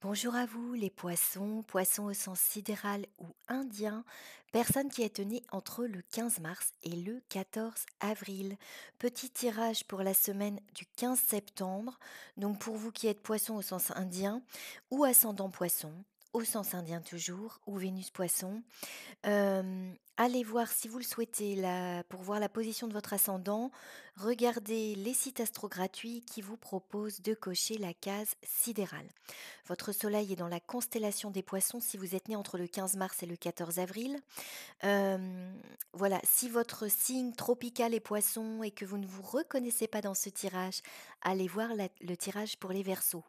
Bonjour à vous les poissons, poissons au sens sidéral ou indien, personne qui est née entre le 15 mars et le 14 avril. Petit tirage pour la semaine du 15 septembre, donc pour vous qui êtes poisson au sens indien ou ascendant poisson, au sens indien toujours, ou Vénus poisson. Allez voir si vous le souhaitez pour voir la position de votre ascendant, regardez les sites astro gratuits qui vous proposent de cocher la case sidérale. Votre soleil est dans la constellation des poissons si vous êtes né entre le 15 mars et le 14 avril. Hem, voilà, si votre signe tropical est poisson et que vous ne vous reconnaissez pas dans ce tirage, allez voir le tirage pour les Verseaux.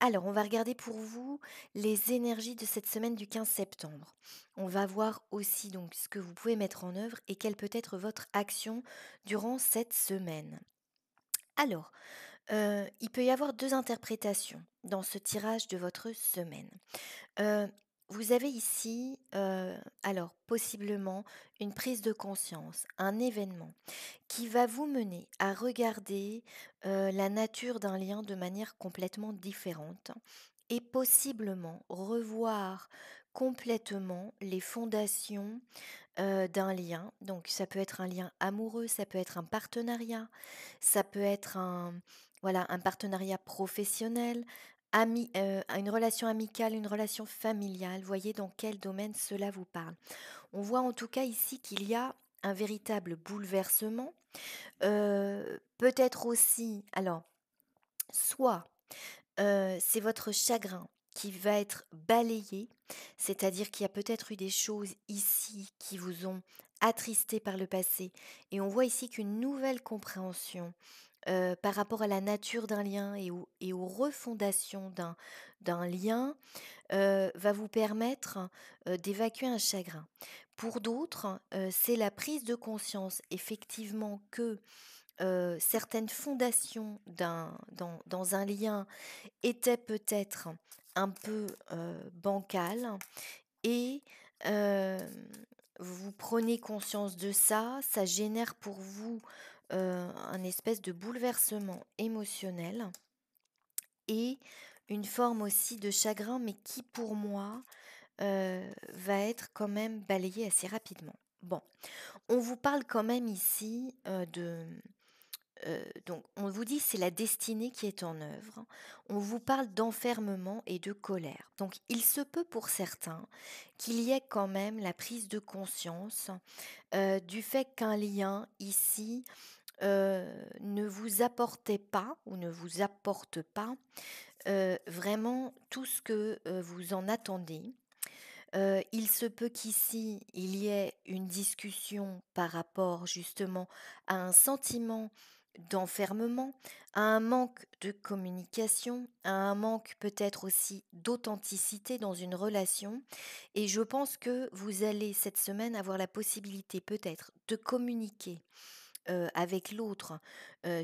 Alors, on va regarder pour vous les énergies de cette semaine du 15 septembre. On va voir aussi donc ce que vous pouvez mettre en œuvre et quelle peut être votre action durant cette semaine. Alors, il peut y avoir 2 interprétations dans ce tirage de votre semaine. Heu, Vous avez ici, alors possiblement une prise de conscience, un événement qui va vous mener à regarder, la nature d'un lien de manière complètement différente et possiblement revoir complètement les fondations, d'un lien. Donc ça peut être un lien amoureux, ça peut être un partenariat, ça peut être un partenariat professionnel, une relation amicale, une relation familiale. Voyez dans quel domaine cela vous parle. On voit en tout cas ici qu'il y a un véritable bouleversement, peut-être aussi alors soit c'est votre chagrin qui va être balayé, c'est-à-dire qu'il y a peut-être eu des choses ici qui vous ont attristé par le passé et on voit ici qu'une nouvelle compréhension, par rapport à la nature d'un lien et aux refondations d'un lien, va vous permettre, d'évacuer un chagrin. Pour d'autres, c'est la prise de conscience effectivement que, certaines fondations dans un lien était peut-être un peu, bancal et vous prenez conscience de ça, ça génère pour vous, un espèce de bouleversement émotionnel et une forme aussi de chagrin, mais qui pour moi, va être quand même balayé assez rapidement. Bon, on vous parle quand même ici, donc on vous dit: «C'est la destinée qui est en œuvre». On vous parle d'enfermement et de colère. Donc il se peut pour certains qu'il y ait quand même la prise de conscience, du fait qu'un lien ici, ne vous apportait pas ou ne vous apporte pas, vraiment tout ce que, vous en attendez. Il se peut qu'ici, il y ait une discussion par rapport justement à un sentiment d'enfermement, à un manque de communication, à un manque peut-être aussi d'authenticité dans une relation et je pense que vous allez cette semaine avoir la possibilité peut-être de communiquer, avec l'autre,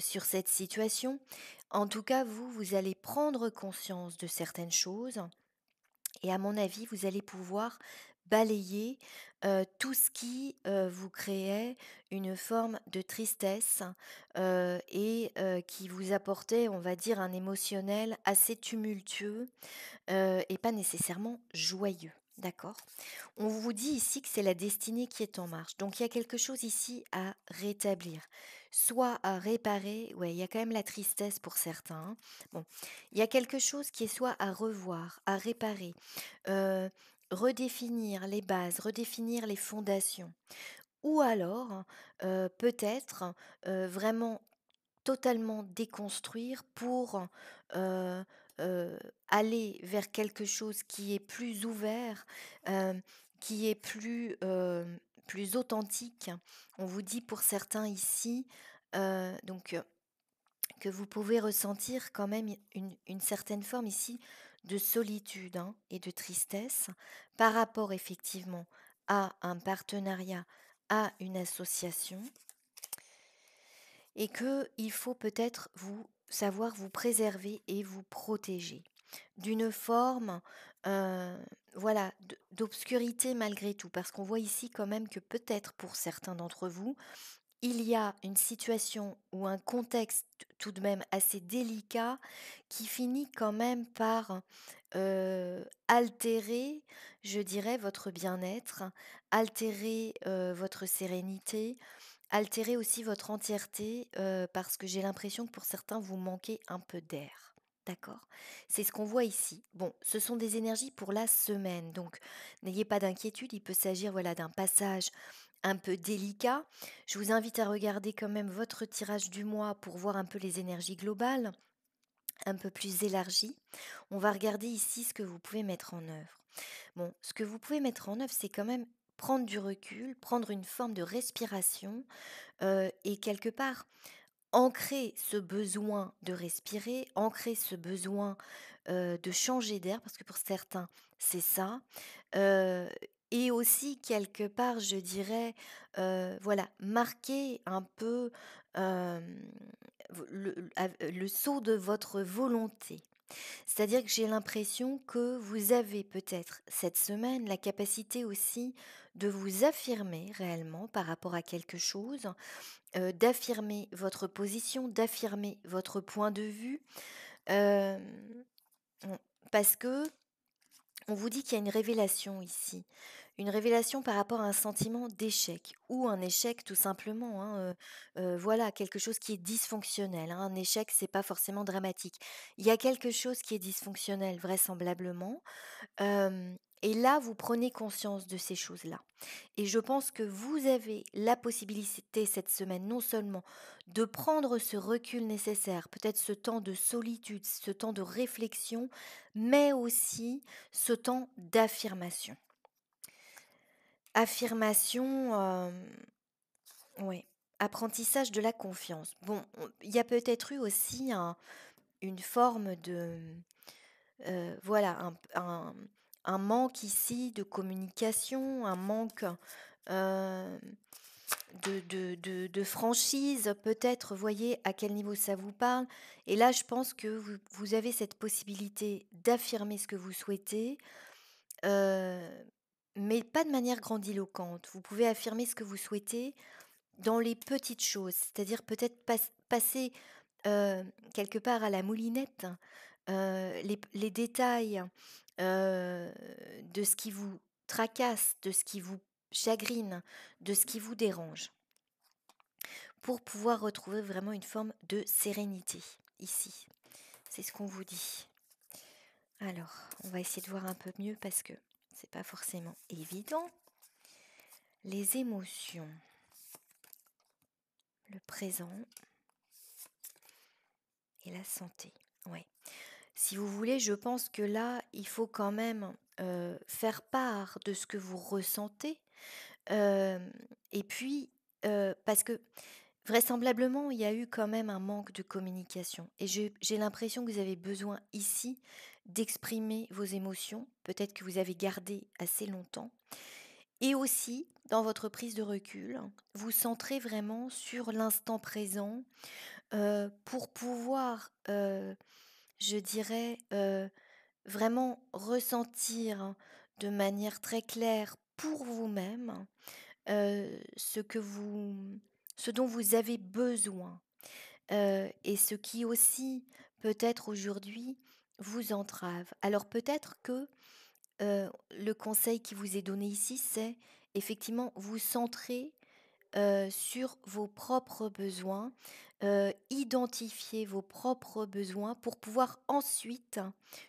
sur cette situation. En tout cas, vous allez prendre conscience de certaines choses et à mon avis, vous allez pouvoir balayer, tout ce qui, vous créait une forme de tristesse, et qui vous apportait, on va dire, un émotionnel assez tumultueux, et pas nécessairement joyeux. D'accord? On vous dit ici que c'est la destinée qui est en marche. Donc il y a quelque chose ici à rétablir, soit à réparer, ouais, il y a quand même la tristesse pour certains, hein. Bon, il y a quelque chose qui est soit à revoir, à réparer, heu, redéfinir les bases, redéfinir les fondations ou alors, peut-être, vraiment totalement déconstruire pour, heu aller vers quelque chose qui est plus ouvert, qui est plus authentique. On vous dit pour certains ici, donc que vous pouvez ressentir quand même une certaine forme ici de solitude, hein, et de tristesse par rapport effectivement à un partenariat, à une association et que il faut peut-être vous savoir vous préserver et vous protéger d'une forme, voilà, d'obscurité malgré tout. Parce qu'on voit ici quand même que peut-être pour certains d'entre vous, il y a une situation ou un contexte tout de même assez délicat qui finit quand même par, altérer, je dirais, votre bien-être, altérer, votre sérénité, altérer aussi votre entièreté, parce que j'ai l'impression que pour certains, vous manquez un peu d'air. D'accord? C'est ce qu'on voit ici. Bon, ce sont des énergies pour la semaine, donc n'ayez pas d'inquiétude, il peut s'agir, voilà, d'un passage un peu délicat. Je vous invite à regarder quand même votre tirage du mois pour voir un peu les énergies globales, un peu plus élargies. On va regarder ici ce que vous pouvez mettre en œuvre. Bon, ce que vous pouvez mettre en œuvre, c'est quand même prendre du recul, prendre une forme de respiration, et quelque part ancrer ce besoin de respirer, ancrer ce besoin, de changer d'air, parce que pour certains, c'est ça, heu et aussi quelque part, je dirais, voilà, marquer un peu, hem, le saut de votre volonté. C'est-à-dire que j'ai l'impression que vous avez peut-être cette semaine la capacité aussi de vous affirmer réellement par rapport à quelque chose, d'affirmer votre position, d'affirmer votre point de vue, hem, on parce que on vous dit qu'il y a une révélation ici. Une révélation par rapport à un sentiment d'échec ou un échec tout simplement, hein, voilà, quelque chose qui est dysfonctionnel, hein. Un échec, c'est pas forcément dramatique. Il y a quelque chose qui est dysfonctionnel vraisemblablement, et là, vous prenez conscience de ces choses-là. Et je pense que vous avez la possibilité cette semaine, non seulement de prendre ce recul nécessaire, peut-être ce temps de solitude, ce temps de réflexion, mais aussi ce temps d'affirmation. Affirmation, ouais, apprentissage de la confiance. Bon, il y a peut-être eu aussi une forme de, voilà, un manque ici de communication, un manque, hem, de franchise peut-être, voyez à quel niveau ça vous parle? Et là, je pense que vous avez cette possibilité d'affirmer ce que vous souhaitez, heu, mais pas de manière grandiloquente. Vous pouvez affirmer ce que vous souhaitez dans les petites choses, c'est-à-dire peut-être passer, quelque part à la moulinette, les détails, de ce qui vous tracasse, de ce qui vous chagrine, de ce qui vous dérange, pour pouvoir retrouver vraiment une forme de sérénité ici. C'est ce qu'on vous dit. Alors, on va essayer de voir un peu mieux parce que c'est pas forcément évident. Les émotions, le présent et la santé. Ouais. Si vous voulez, je pense que là, il faut quand même, faire part de ce que vous ressentez, hem et puis, parce que vraisemblablement, il y a eu quand même un manque de communication et j'ai l'impression que vous avez besoin ici d'exprimer vos émotions, peut-être que vous avez gardé assez longtemps et aussi dans votre prise de recul, vous centrez vraiment sur l'instant présent, pour pouvoir, je dirais, vraiment ressentir de manière très claire pour vous-même, ce dont vous avez besoin, et ce qui aussi peut-être aujourd'hui vous entrave. Alors peut-être que, le conseil qui vous est donné ici, c'est effectivement vous centrer sur vos propres besoins, identifier vos propres besoins pour pouvoir ensuite,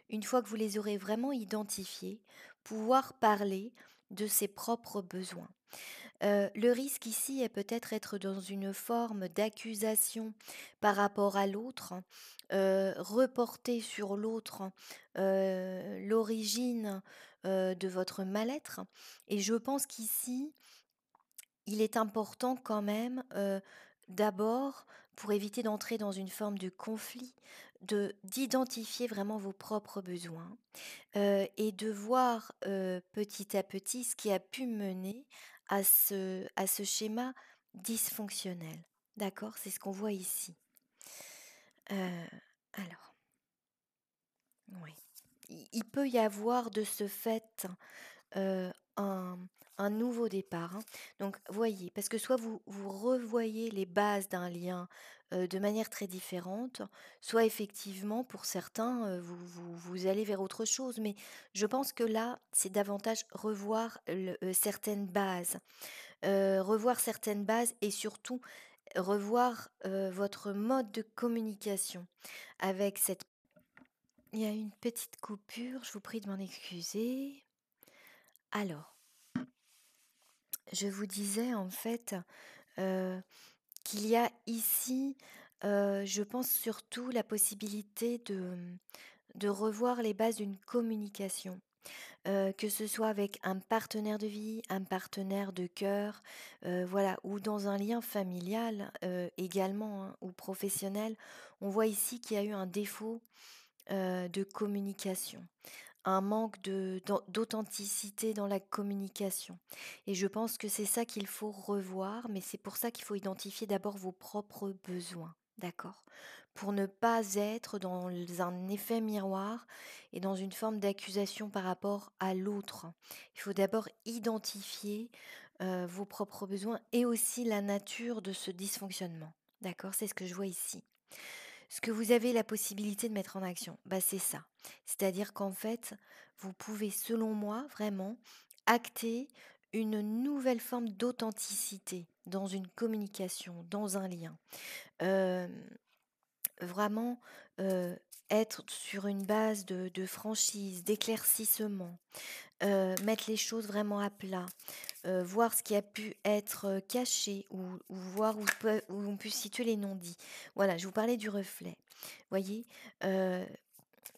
une fois que vous les aurez vraiment identifiés, pouvoir parler de ses propres besoins. Le risque ici est peut-être être dans une forme d'accusation par rapport à l'autre, reporter sur l'autre, l'origine, de votre mal-être et je pense qu'ici, il est important quand même, d'abord, pour éviter d'entrer dans une forme de conflit, d'identifier vraiment vos propres besoins, et de voir, petit à petit ce qui a pu mener à ce schéma dysfonctionnel. D'accord? C'est ce qu'on voit ici. Heu, alors, oui. Il peut y avoir de ce fait, un un nouveau départ, hein. Donc voyez, parce que soit vous revoyez les bases d'un lien, de manière très différente, soit effectivement pour certains, vous allez vers autre chose. Mais je pense que là, c'est davantage revoir certaines bases et surtout revoir, votre mode de communication avec cette il y a une petite coupure, je vous prie de m'en excuser. Alors, je vous disais en fait, heu, qu'il y a ici, je pense surtout la possibilité de revoir les bases d'une communication. Que ce soit avec un partenaire de vie, un partenaire de cœur, voilà, ou dans un lien familial, également, hein, ou professionnel. On voit ici qu'il y a eu un défaut, de communication, un manque d'authenticité dans la communication et je pense que c'est ça qu'il faut revoir, mais c'est pour ça qu'il faut identifier d'abord vos propres besoins, d'accord? Pour ne pas être dans un effet miroir et dans une forme d'accusation par rapport à l'autre. Il faut d'abord identifier, vos propres besoins et aussi la nature de ce dysfonctionnement, d'accord? C'est ce que je vois ici. Ce que vous avez la possibilité de mettre en action, bah, c'est ça. C'est-à-dire qu'en fait, vous pouvez, selon moi, vraiment acter une nouvelle forme d'authenticité dans une communication, dans un lien. Hem, vraiment, heu, être sur une base de franchise, d'éclaircissement, mettre les choses vraiment à plat, voir ce qui a pu être, caché ou voir où on peut situer les non-dits. Voilà, je vous parlais du reflet. Voyez? Heu,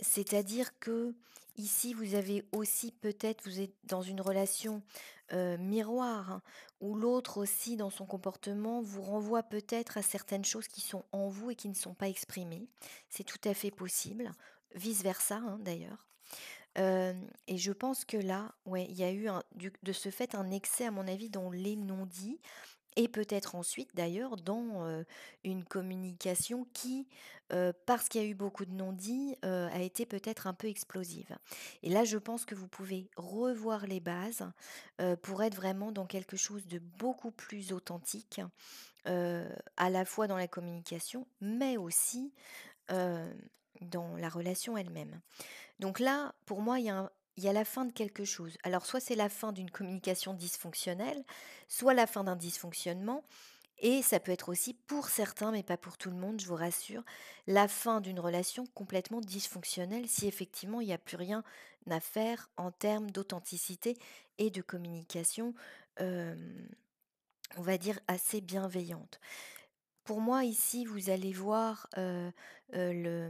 C'est-à-dire que ici, vous avez aussi peut-être vous êtes dans une relation, miroir, hein, où l'autre aussi dans son comportement vous renvoie peut-être à certaines choses qui sont en vous et qui ne sont pas exprimées. C'est tout à fait possible, vice versa, hein, d'ailleurs. Et je pense que là, ouais, il y a eu de ce fait un excès à mon avis dans les non-dits et peut-être ensuite d'ailleurs dans, une communication qui, parce qu'il y a eu beaucoup de non-dits, a été peut-être un peu explosive. Et là, je pense que vous pouvez revoir les bases, pour être vraiment dans quelque chose de beaucoup plus authentique, à la fois dans la communication, mais aussi, hem, dans la relation elle-même. Donc là, pour moi, il y a la fin de quelque chose. Alors soit c'est la fin d'une communication dysfonctionnelle, soit la fin d'un dysfonctionnement et ça peut être aussi pour certains, mais pas pour tout le monde, je vous rassure, la fin d'une relation complètement dysfonctionnelle si effectivement il n'y a plus rien à faire en termes d'authenticité et de communication, hem, on va dire assez bienveillante. Pour moi, ici, vous allez voir, le,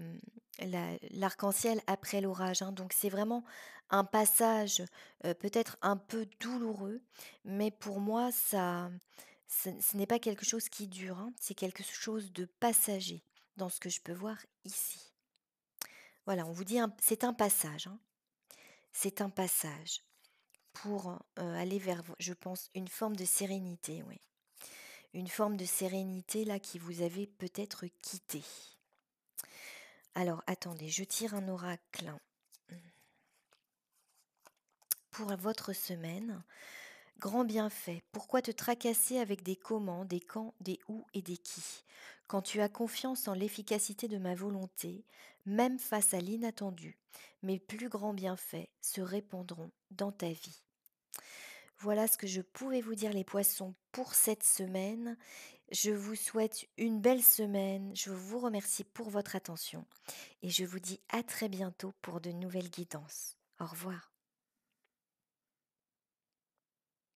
l'arc-en-ciel après l'orage, hein. Donc c'est vraiment un passage, peut-être un peu douloureux, mais pour moi, ce n'est pas quelque chose qui dure, hein. C'est quelque chose de passager dans ce que je peux voir ici. Voilà, on vous dit c'est un passage, hein. C'est un passage pour, aller vers, je pense, une forme de sérénité, oui. Une forme de sérénité là qui vous avait peut-être quitté. Alors attendez, je tire un oracle pour votre semaine. Grand bienfait, pourquoi te tracasser avec des comment, des quand, des où et des qui? Quand tu as confiance en l'efficacité de ma volonté, même face à l'inattendu, mes plus grands bienfaits se répandront dans ta vie. Voilà ce que je pouvais vous dire les poissons pour cette semaine. Je vous souhaite une belle semaine. Je vous remercie pour votre attention et je vous dis à très bientôt pour de nouvelles guidances. Au revoir.